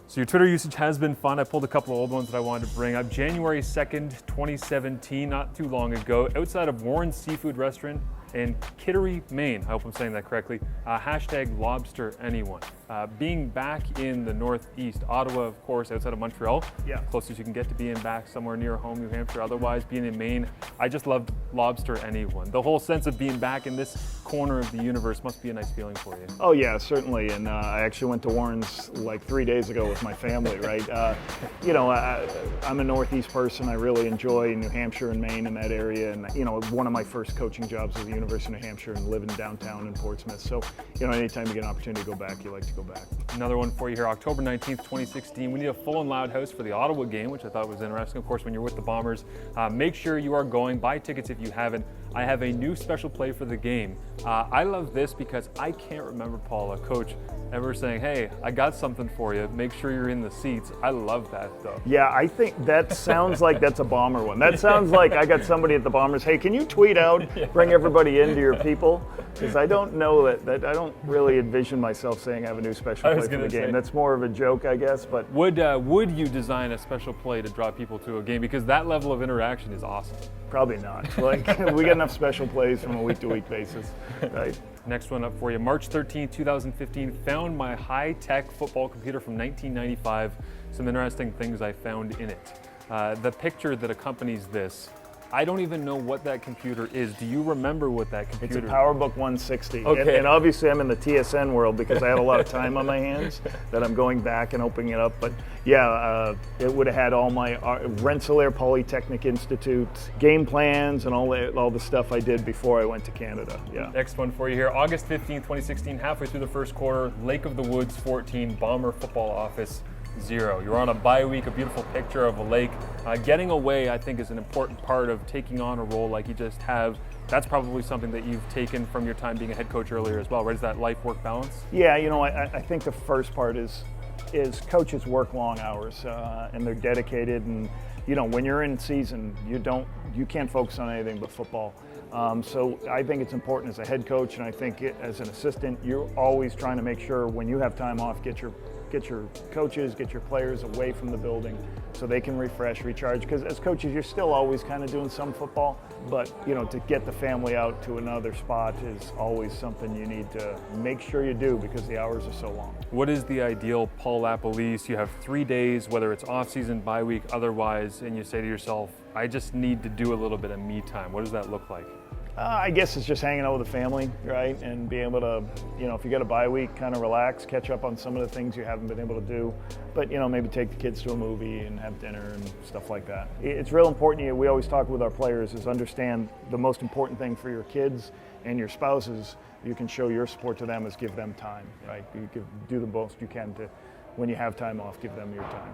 So your Twitter usage has been fun. I pulled a couple of old ones that I wanted to bring up. January 2nd, 2017, not too long ago, outside of Warren's Seafood Restaurant in Kittery, Maine. I hope I'm saying that correctly. Hashtag Lobster Anyone. Being back in the Northeast, Ottawa, of course, outside of Montreal. Yeah. Closest you can get to being back somewhere near home, New Hampshire. Otherwise, being in Maine, I just loved Lobster Anyone. The whole sense of being back in this corner of the universe must be a nice feeling for you. Oh yeah, certainly. And I actually went to Warren's like 3 days ago with my family, right? I'm a Northeast person. I really enjoy New Hampshire and Maine in that area. And one of my first coaching jobs was the University of New Hampshire and living downtown in Portsmouth. So, anytime you get an opportunity to go back, you like to go back. Another one for you here, October 19th, 2016. We need a full and loud house for the Ottawa game, which I thought was interesting. Of course, when you're with the Bombers, make sure you are going. Buy tickets if you haven't. I have a new special play for the game. I love this because I can't remember, Paul, a coach ever saying, hey, I got something for you. Make sure you're in the seats. I love that, though. Yeah, I think that sounds like that's a Bomber one. That sounds like I got somebody at the Bombers, hey, can you tweet out, bring everybody into your people? Because I don't know that I don't really envision myself saying I have a new special play for the game. That's more of a joke, I guess. But would you design a special play to draw people to a game? Because that level of interaction is awesome. Probably not. Like, we get enough special plays from a week-to-week basis, right? Next one up for you. March 13, 2015, found my high-tech football computer from 1995. Some interesting things I found in it. The picture that accompanies this, I don't even know what that computer is. Do you remember what that computer is? It's a PowerBook 160. Okay. And obviously I'm in the TSN world because I have a lot of time on my hands that I'm going back and opening it up. But yeah, it would have had all my Rensselaer Polytechnic Institute game plans and all the stuff I did before I went to Canada. Yeah. Next one for you here. August 15, 2016, halfway through the first quarter, Lake of the Woods 14, Bomber Football Office 0. You're on a bye week, a beautiful picture of a lake. Getting away, I think, is an important part of taking on a role like you just have. That's probably something that you've taken from your time being a head coach earlier as well, right? Is that life-work balance? Yeah, I think the first part is coaches work long hours and they're dedicated, and when you're in season, you can't focus on anything but football. So I think it's important as a head coach, and I think as an assistant, you're always trying to make sure when you have time off, get your coaches, get your players away from the building so they can refresh, recharge. Because as coaches, you're still always kind of doing some football, but to get the family out to another spot is always something you need to make sure you do because the hours are so long. What is the ideal Paul LaPolice? You have 3 days, whether it's off-season, bye week, otherwise, and you say to yourself, I just need to do a little bit of me time. What does that look like? I guess it's just hanging out with the family, right? And being able to, if you got a bye week, kind of relax, catch up on some of the things you haven't been able to do. But, maybe take the kids to a movie and have dinner and stuff like that. It's real important. We always talk with our players is understand the most important thing for your kids and your spouses. You can show your support to them is give them time, right? You do the most you can to, when you have time off, give them your time.